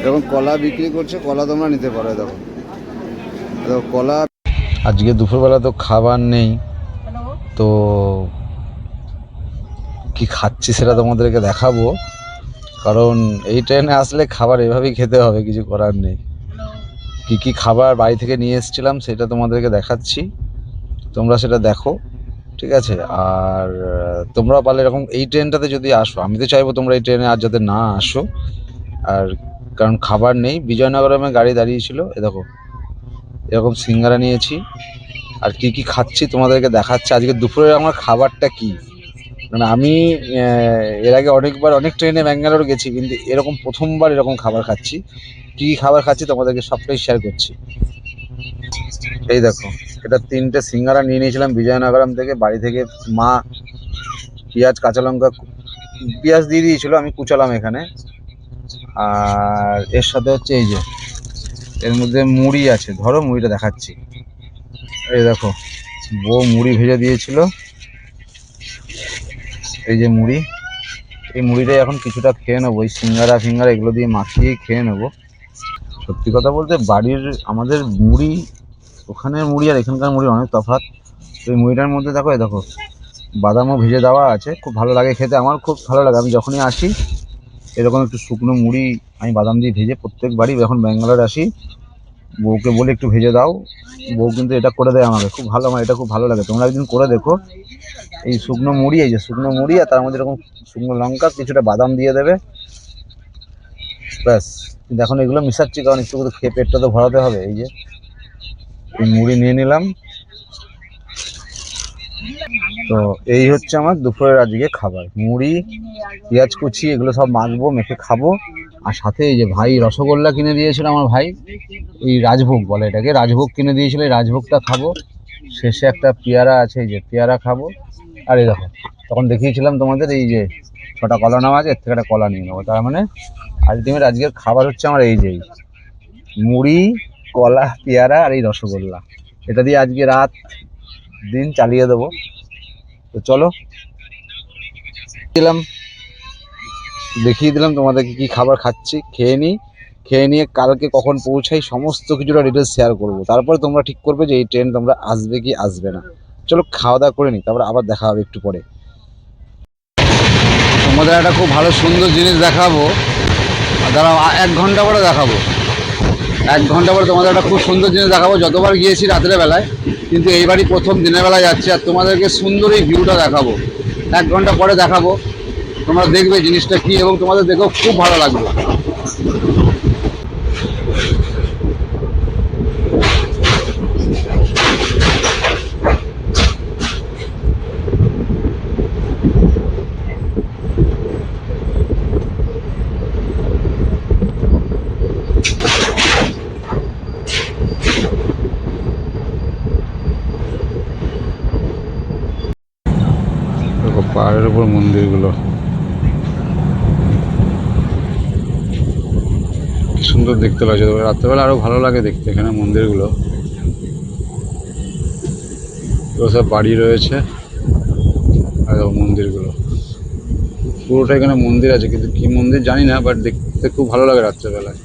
এরকম কলা বিক্রি করছে। কলা তোমরা নিতে পারো। দেখো দেখো কলা। আজকে দুপুরবেলা তো খাবার নেই, তো কি খাচ্ছি সেটা তোমাদেরকে দেখাবো, কারণ এই ট্রেনে আসলে খাবার এভাবেই খেতে হবে, কিছু করার নেই। কি কি খাবার বাড়ি থেকে নিয়ে এসেছিলাম সেটা তোমাদেরকে দেখাচ্ছি, তোমরা সেটা দেখো। ঠিক আছে। আর তোমরা পারলে এরকম এই ট্রেনটাতে যদি আসো, আমি তো চাইবো তোমরা এই ট্রেনে আর যাতে না আসো। আর কারণ খাবার নেই, বিজয়নগরমে গাড়ি দাঁড়িয়েছিল, এ দেখো এরকম সিঙ্গারা নিয়েছি। আর কি কি খাচ্ছি তোমাদেরকে দেখাচ্ছে আজকে দুপুরে আমার খাবারটা কি। মানে আমি এর আগে অনেকবার অনেক ট্রেনে ব্যাঙ্গালোর গেছি, কিন্তু এরকম প্রথমবার এরকম খাবার খাচ্ছি। কি কি খাবার খাচ্ছি তোমাদেরকে সবটাই শেয়ার করছি। এই দেখো, এটা 3টে সিঙ্গারা নিয়ে নিয়েছিলাম বিজয়নগরম থেকে। বাড়ি থেকে মা পেঁয়াজ কাঁচা লঙ্কা পেঁয়াজ দিয়ে দিয়েছিল, আমি কুচালাম এখানে। আর এর সাথে হচ্ছে এই যে এর মধ্যে মুড়ি আছে, ধরো মুড়িটা দেখাচ্ছি। এই দেখো, বউ মুড়ি ভেজে দিয়েছিল, এই যে মুড়ি। এই মুড়িটাই এখন কিছুটা খেয়ে নেবো, এই সিঙ্গারা ফিঙ্গারা এগুলো দিয়ে মাখিয়ে খেয়ে নেবো। সত্যি কথা বলতে বাড়ির আমাদের মুড়ি, ওখানের মুড়ি আর এখানকার মুড়ি অনেক তফাৎ। এই মুড়িটার মধ্যে দেখো, এই দেখো বাদামও ভেজে দেওয়া আছে, খুব ভালো লাগে খেতে, আমার খুব ভালো লাগে। আমি যখনই আসি এরকম একটু শুকনো মুড়ি আমি বাদাম দিয়ে ভেজে প্রত্যেকবারই যখন ব্যাঙ্গালোর আসি বউকে বলে একটু ভেজে দাও, বউ কিন্তু এটা করে দেয় আমাকে, খুব ভালো, আমার এটা খুব ভালো লাগে। তোমরা একদিন করে দেখো। এই শুকনো মুড়ি, এই যে শুকনো মুড়ি আর তার মধ্যে এরকম শুকনো লঙ্কা কিছুটা বাদাম দিয়ে দেবে, ব্যাস। কিন্তু এখন এগুলো মিশাচ্ছি কারণ একটু করে খেয়ে পেটটা তো ভরাতে হবে। এই যে এই মুড়ি নিয়ে নিলাম। তো এই হচ্ছে আমার দুপুরের আজকে খাবার, মুড়ি পেঁয়াজ কুচি এগুলো সব মাখবো, মেখে খাবো। আর সাথে এই যে ভাই রসগোল্লা কিনে দিয়েছিল আমার ভাই, এই রাজভোগ বলে এটাকে, রাজভোগ কিনে দিয়েছিল, এই রাজভোগটা খাবো। শেষে একটা পেয়ারা আছে, এই যে পেয়ারা খাবো। আর এই দেখো, তখন দেখিয়েছিলাম তোমাদের এই যে 6টা কলা নেওয়া আছে, এর থেকে একটা কলা নিয়ে নেবো। তার মানে আলটিমেট আজকের খাবার হচ্ছে আমার এই যে মুড়ি, কলা, পেয়ারা আর এই রসগোল্লা। এটা দিয়ে আজকে রাত দিন চালিয়ে দেবো। তো চলো, দেখিয়ে দিলাম তোমাদেরকে কি খাবার খাচ্ছি, খেয়ে নিই। খেয়ে নিয়ে কালকে কখন পৌঁছাই সমস্ত কিছুটা ডিটেলস শেয়ার করবো। তারপরে তোমরা ঠিক করবে যে এই ট্রেন তোমরা আসবে কি আসবে না। চলো খাওয়া দাওয়া করে নিই, তারপরে আবার দেখা হবে একটু পরে। তোমাদের একটা খুব ভালো সুন্দর জিনিস দেখাবো, দাঁড়াও 1 ঘন্টা পরে দেখাবো। 1 ঘন্টা পরে তোমাদের একটা খুব সুন্দর জিনিস দেখাবো। যতবার গিয়েছি রাতের বেলায়, কিন্তু এইবারই প্রথম দিনের বেলায় যাচ্ছি আর তোমাদেরকে সুন্দর এই ভিউটা দেখাবো। 1 ঘন্টা পরে দেখাবো, তোমরা দেখবে জিনিসটা কি এবং তোমাদের দেখেও খুব ভালো লাগবে। দেখো পাহাড়ের উপর মন্দিরগুলো কি সুন্দর দেখতে লাগছে, তবে রাত্রেবেলা আরো ভালো লাগে দেখতে এখানে মন্দিরগুলো। এগুলো সব বাড়ি রয়েছে আর মন্দিরগুলো পুরোটা এখানে মন্দির আছে, কিন্তু কি মন্দির জানি না, বাট দেখতে খুব ভালো লাগে রাত্রেবেলায়।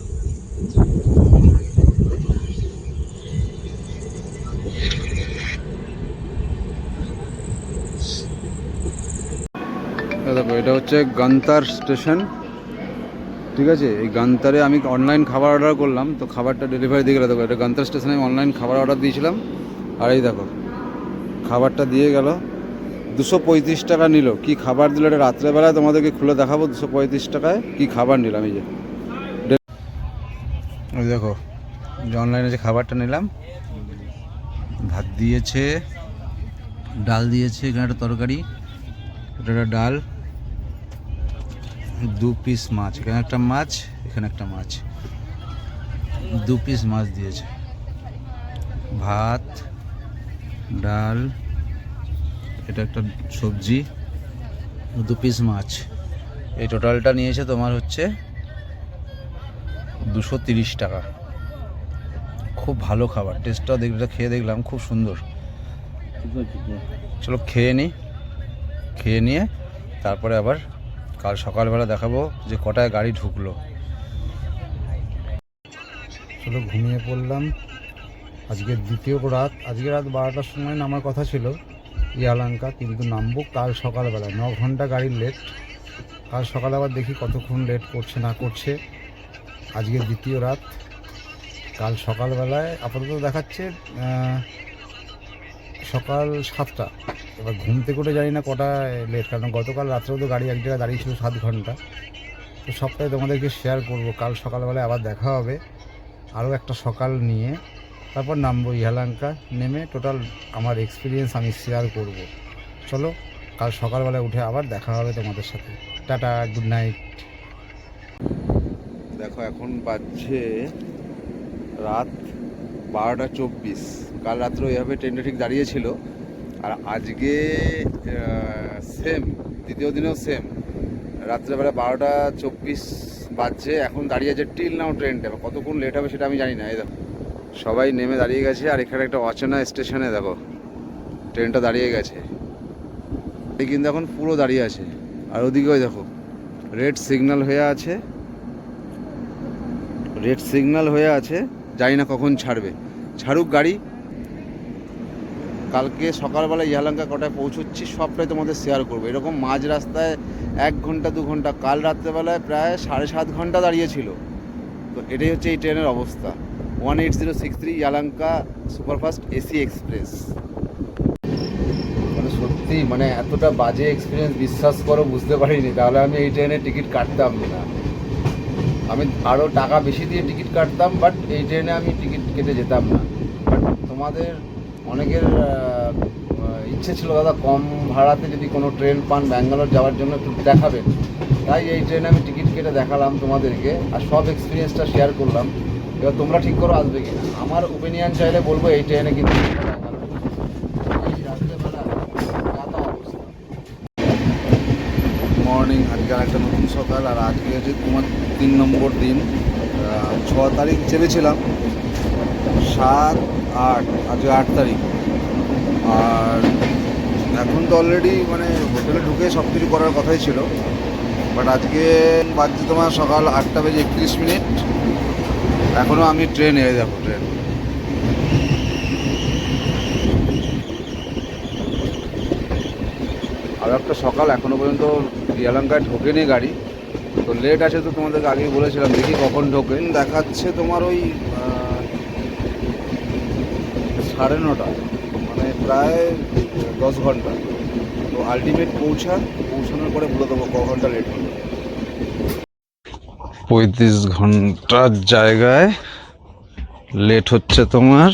দেখো এটা হচ্ছে গান্তার স্টেশন, ঠিক আছে। এই গান্তারে আমি অনলাইন খাবার অর্ডার করলাম, তো খাবারটা ডেলিভারি দিয়ে গেলো। দেখো এটা গান্তার স্টেশনে আমি অনলাইন খাবার অর্ডার দিয়েছিলাম, আর এই দেখো খাবারটা দিয়ে গেল। 235 টাকা নিল। কি খাবার দিল এটা রাত্রেবেলায় তোমাদেরকে খুলে দেখাবো। 235 টাকায় কি খাবার নিলাম। এই যে ওই দেখো যে অনলাইনে যে খাবারটা নিলাম, ভাত দিয়েছে, ডাল দিয়েছে, এখানে একটা তরকারি, এটা একটা ডাল, 2 পিস মাছ, এখানে একটা মাছ, এখানে একটা মাছ, 2 পিস মাছ দিয়েছে, ভাত, ডাল, এটা একটা সবজি, 2 পিস মাছ। এই টোটালটা নিয়েছে তোমার হচ্ছে 230 টাকা। খুব ভালো খাবার, টেস্টটাও দেখলে খেয়ে দেখলাম খুব সুন্দর। চলো খেয়ে নিই, খেয়ে নিয়ে তারপরে আবার কাল সকালবেলা দেখাবো যে কটায় গাড়ি ঢুকলো। চলো ঘুমিয়ে পড়লাম। আজকের দ্বিতীয় রাত, আজকে রাত 12টার সময় নামার কথা ছিল ইয়ালাঙ্কা, কিন্তু নামবো কাল সকালবেলা। 9 ঘন্টা গাড়ির লেট। কাল সকালে আবার দেখি কতক্ষণ লেট করছে না করছে। আজকের দ্বিতীয় রাত, কাল সকালবেলায় আপাতত দেখাচ্ছে সকাল 7টা। এবার ঘুম থেকে উঠে জানি না কটায় লেট, কারণ গতকাল রাত্রেও তো গাড়ি এক জায়গায় দাঁড়িয়ে ছিল 7 ঘন্টা। তো সবটাই তোমাদেরকে শেয়ার করব। কাল সকালবেলায় আবার দেখা হবে আরও একটা সকাল নিয়ে, তারপর নামবো ইহালাঙ্কা। নেমে টোটাল আমার এক্সপিরিয়েন্স আমি শেয়ার করব। চলো কাল সকালবেলায় উঠে আবার দেখা হবে তোমাদের সাথে। Tata, good night. দেখো এখন বাজছে রাত 12টা 24। কাল রাত্রে ওইভাবে ট্রেনটা ঠিক দাঁড়িয়েছিল, আর আজকে সেম, দ্বিতীয় দিনেও সেম রাত্রেবেলা 12টা 24 বাজছে, এখন দাঁড়িয়ে আছে টিল নাও ট্রেনটা। এবার কতক্ষণ লেট হবে সেটা আমি জানি না। এই দেখো সবাই নেমে দাঁড়িয়ে গেছে, আর এখানে একটা অচেনা স্টেশনে দেখো ট্রেনটা দাঁড়িয়ে গেছে। এই কিন্তু এখন পুরো দাঁড়িয়ে আছে, আর ওদিকেও দেখো রেড সিগন্যাল হয়ে আছে, রেড সিগন্যাল হয়ে আছে। জানি না কখন ছাড়বে, ছাড়ুক গাড়ি। কালকে সকালবেলা ইহালাঙ্কা কটায় পৌঁছচ্ছি সবটাই তোমাদের শেয়ার করবো। এরকম মাঝ রাস্তায় 1 ঘন্টা 2 ঘন্টা, কাল রাত্রেবেলায় প্রায় 7.5 ঘন্টা দাঁড়িয়েছিল। তো এটাই হচ্ছে এই ট্রেনের অবস্থা। 18063 ইহালাঙ্কা সুপারফাস্ট এসি এক্সপ্রেস। মানে সত্যি মানে এতটা বাজে এক্সপিরিয়েন্স বিশ্বাস করো বুঝতে পারিনি, তাহলে আমি এই ট্রেনের টিকিট কাটতাম না। আমি আরও টাকা বেশি দিয়ে টিকিট কাটতাম, বাট এই ট্রেনে আমি টিকিট কেটে যেতাম না। বাট তোমাদের অনেকের ইচ্ছে ছিল দাদা কম ভাড়াতে যদি কোনো ট্রেন পান ব্যাঙ্গালোর যাওয়ার জন্য একটু দেখাবেন, তাই এই ট্রেনে আমি টিকিট কেটে দেখালাম তোমাদেরকে, আর সব এক্সপিরিয়েন্সটা শেয়ার করলাম। এবার তোমরা ঠিক করো আসবে কিনা। আমার ওপিনিয়ন চাইলে বলবো এই ট্রেনে কিন্তু মর্নিং। আজকে একটা নতুন সকাল, আর আজকে হচ্ছে তোমার 3 নম্বর দিন। 6 তারিখ চেপেছিলাম, 7, 8, আজকে 8 তারিখ। আর এখন তো অলরেডি মানে হোটেলে ঢুকে সব কিছু করার কথাই ছিল, বাট আজকে বাজছে তোমার সকাল 8টা বেজে 31 মিনিট। এখনও আমি ট্রেনে, দেখো ট্রেন। আর একটা সকাল, এখনও পর্যন্ত ইহালাঙ্কায় ঢোকেনি গাড়ি। তো লেট আছে, তো তোমাদেরকে আগেই বলেছিলাম, দেখি কখন ঢোকেন। দেখাচ্ছে তোমার ওই 9:30, মানে প্রায় 10 ঘন্টা। তো আলটিমেট পৌঁছানোর পরে বলে দেবো ক ঘন্টা লেট হলো। 35 ঘন্টার জায়গায় লেট হচ্ছে তোমার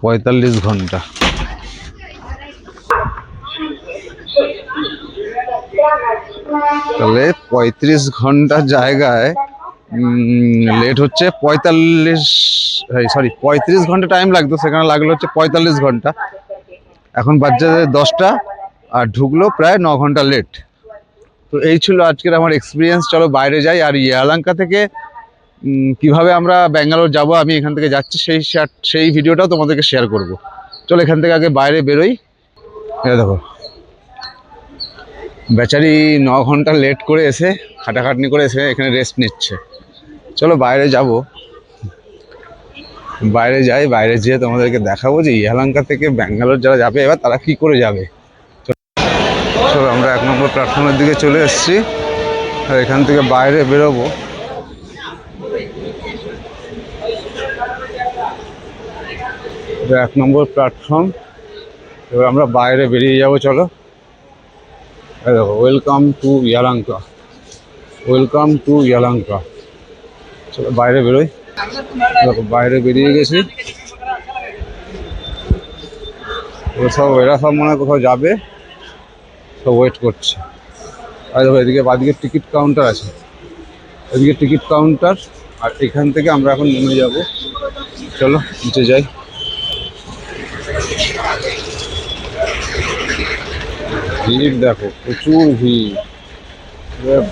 45 ঘন্টা। তাহলে 35 ঘন্টার জায়গায় লেট হচ্ছে 35 ঘন্টা টাইম লাগতো, সেখানে লাগলো হচ্ছে 45 ঘন্টা। এখন বাজছে 10টা, আর ঢুকলো প্রায় 9 ঘন্টা লেট। তো এই ছিল আজকের আমার এক্সপিরিয়েন্স। চলো বাইরে যাই, আর ইহালাঙ্কা থেকে কিভাবে আমরা ব্যাঙ্গালোর যাব, আমি এখান থেকে যাচ্ছি সেই ভিডিওটাও তোমাদেরকে শেয়ার করব। চলো এখান থেকে আগে বাইরে বেরোই। এটা দেখো বেচারি 9 ঘন্টা লেট করে এসে, খাটাখাটনি করে এসে এখানে রেস্ট নিচ্ছে। চলো বাইরে যাব, বাইরে যাই। বাইরে যেয়ে তোমাদেরকে দেখাবো যে ইহালাঙ্কা থেকে ব্যাঙ্গালোর যারা যাবে এবার তারা কি করে যাবে। চলো আমরা 1 নম্বর প্ল্যাটফর্মের দিকে চলে এসেছি, আর এখান থেকে বাইরে বেরোবো। এটা 1 নম্বর প্ল্যাটফর্ম। এবার আমরা বাইরে বেরিয়ে যাব। চলো দেখো, ওয়েলকাম টু ইহালাঙ্কা, ওয়েলকাম টু ইহালাঙ্কা। চলো বাইরে বেরোই। দেখো বাইরে বেরিয়ে গেছি। এরা সব মনে হয় কোথাও যাবে, সব ওয়েট করছে। আর দেখো এদিকে বাদিকে টিকিট কাউন্টার আছে, এদিকে টিকিট কাউন্টার। আর এখান থেকে আমরা এখন নেমে যাব। চলো নিচে যাই। ভিড় দেখো, প্রচুর ভিড়।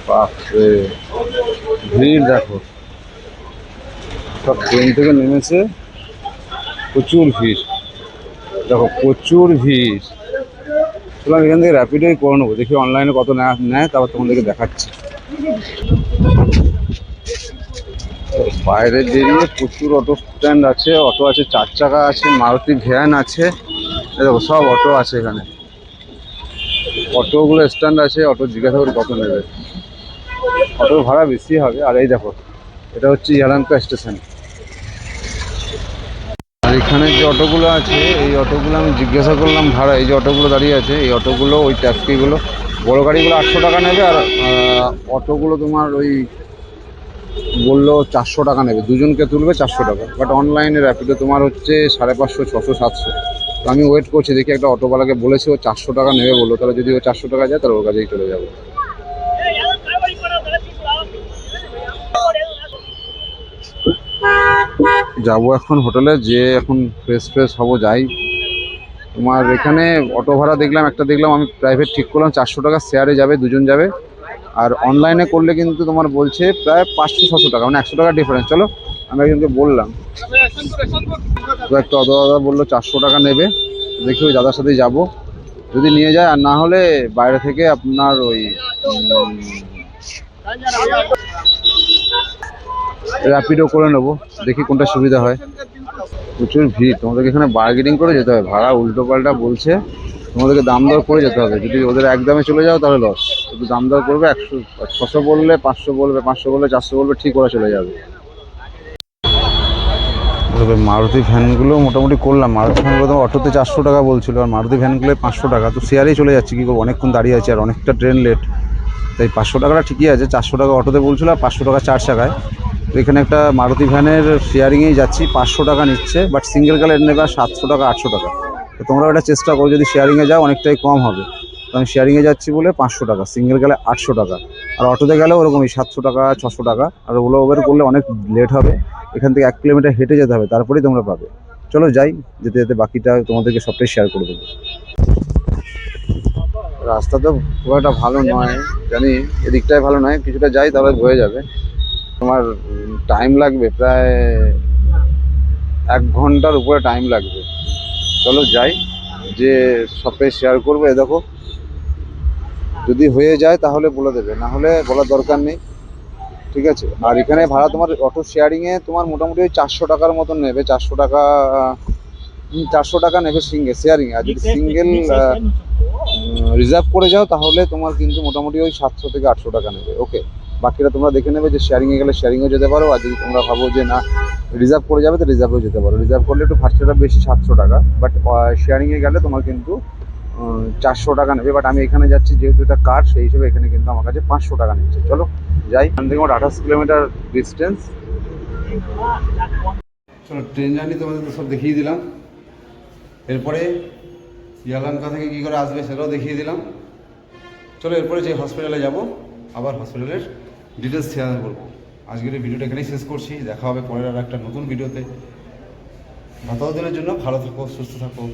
বাপরে ভিড় দেখো, সব ট্রেন থেকে নেমেছে, প্রচুর ভিড় দেখো, প্রচুর ভিড়। চলো এখান থেকে র্যাপিডোই করে নেবো, দেখি অনলাইনে কত নেয়, তারপর তোমাদেরকে দেখাচ্ছি। বাইরে বেরিয়ে প্রচুর অটো স্ট্যান্ড আছে, অটো আছে, 4 চাকা আছে, মারুতি ভ্যান আছে। দেখো সব অটো আছে এখানে, অটোগুলো স্ট্যান্ড আছে। অটো জিজ্ঞাসা করে কত নেবে, অটোর ভাড়া বেশি হবে। আর এই দেখো এটা হচ্ছে ইহালাঙ্কা স্টেশন। এখানে যে অটোগুলো আছে এই অটোগুলো আমি জিজ্ঞাসা করলাম ভাড়া, এই যে অটোগুলো দাঁড়িয়ে আছে এই অটোগুলো ওই ট্যাক্সিগুলো বড় গাড়িগুলো 800 টাকা নেবে, আর অটোগুলো তোমার ওই বললো 400 টাকা নেবে, দুজনকে তুলবে 400 টাকা। বাট অনলাইনে র্যাপিডো তোমার হচ্ছে 550, 600, 700। তো আমি ওয়েট করছি, দেখি একটা অটোওয়ালাকে বলেছি ও 400 টাকা নেবে বললো, তাহলে যদি ও 400 টাকা যায় তাহলে ওর কাছেই চলে যাবো। যাবো এখন হোটেলে, যে এখন ফ্রেশ হবো, যাই। তোমার এখানে অটো ভাড়া দেখলাম, একটা দেখলাম আমি প্রাইভেট ঠিক করলাম 400 টাকা, শেয়ারে যাবে, দুজন যাবে। আর অনলাইনে করলে কিন্তু তোমার বলছে প্রায় 500-600 টাকা, মানে 100 টাকা ডিফারেন্স। চলো আমি একজনকে বললাম, তো একটা অটো দাদা বললো 400 টাকা নেবে, দেখি ওই দাদার সাথেই যাবো, যদি নিয়ে যায়। আর না হলে বাইরে থেকে আপনার ওই র্যাপিডো করে নেবো, দেখি কোনটা সুবিধা হয়। প্রচুর ভিড়, তোমাদেরকে এখানে বার্গেনিং করে যেতে হবে, ভাড়া উল্টো পাল্টা বলছে, তোমাদেরকে দাম দর করে যেতে হবে। যদি ওদের একদমে চলে যাও তাহলে লস, শুধু দাম দর করবে। 600 বললে 500 বলবে, 500 বললে 400 বলবে, ঠিক ওরা চলে যাবে। তবে মারুতি ভ্যানগুলো মোটামুটি করলাম, মারুতি ভ্যানগুলো তোমার অটোতে 400 টাকা বলছিল, আর মারুতি ভ্যানগুলো 500 টাকা। তো শেয়ারেই চলে যাচ্ছে, কী করবো, অনেকক্ষণ দাঁড়িয়ে আছে আর অনেকটা ট্রেন লেট, তাই 500 টাকাটা ঠিকই আছে। 400 টাকা অটোতে বলছিল আর 500 টাকা 4 চাকায়। তো এখানে একটা মারুতি ভ্যানের শেয়ারিংয়েই যাচ্ছি, 500 টাকা নিচ্ছে, বাট সিঙ্গেল গালে নেবে আর 700 টাকা 800 টাকা। তো তোমরা এটা চেষ্টা করো, যদি শেয়ারিংয়ে যাও অনেকটাই কম হবে। তো আমি শেয়ারিংয়ে যাচ্ছি বলে 500 টাকা, সিঙ্গেল গেলে 800 টাকা, আর অটোতে গেলেও ওরকমই 700 টাকা 600 টাকা। আর ওগুলো ওভার করলে অনেক লেট হবে, এখান থেকে 1 কিলোমিটার হেঁটে যেতে হবে, তারপরেই তোমরা পাবে। চলো যাই, যেতে যেতে বাকিটা তোমাদেরকে সবটাই শেয়ার করে দেবো। রাস্তা তো খুব একটা ভালো নয় জানি, এদিকটাই ভালো নয়, কিছুটা যাই তাহলে হয়ে যাবে। তোমার টাইম লাগবে প্রায় 1 ঘন্টার উপরে টাইম লাগবে। চলো যাই, যে সবটাই শেয়ার করবো। এ দেখো, যদি হয়ে যায় তাহলে বলে দেবে, না হলে বলার দরকার নেই, ঠিক আছে। আর এখানে ভাড়া তোমার অটো শেয়ারিংয়ে তোমার মোটামুটি ওই 400 টাকার মতন নেবে, 400 টাকা 400 টাকা নেবে সিঙ্গেল শেয়ারিংয়ে। আর যদি সিঙ্গেল রিজার্ভ করে যাও তাহলে তোমার কিন্তু মোটামুটি ওই 700 থেকে 800 টাকা নেবে। ওকে, বাকিটা তোমরা দেখে নেবে, যে শেয়ারিংয়ে গেলে শেয়ারিংয়েও যেতে পারো, আর যদি তোমরা ভাবো যে না রিজার্ভ করে যাবে তো রিজার্ভেও যেতে পারো। রিজার্ভ করলে একটু খরচাটা বেশি, 700 টাকা, বাট শেয়ারিংয়ে গেলে তোমার কিন্তু 400 টাকা নেবে। বাট আমি এখানে যাচ্ছি যেহেতু এটা কার, সেই হিসেবে এখানে কিন্তু আমার কাছে 500 টাকা নিচ্ছে। চলো যাই, এখান থেকে আমার 28 কিলোমিটার ডিস্টেন্স। চলো, ট্রেন জার্নি তোমাদের তো সব দেখিয়ে দিলাম, এরপরে ইয়ালাঙ্কা থেকে কী করে আসবে সেটাও দেখিয়ে দিলাম। চলো এরপরে যে হসপিটালে যাব, আবার হসপিটালের ডিটেলস শেয়ার করবো। আজকের এই ভিডিওটা এখানেই শেষ করছি, দেখা হবে পরের আর একটা নতুন ভিডিওতে। ততদিনের জন্য ভালো থাকো, সুস্থ থাকো।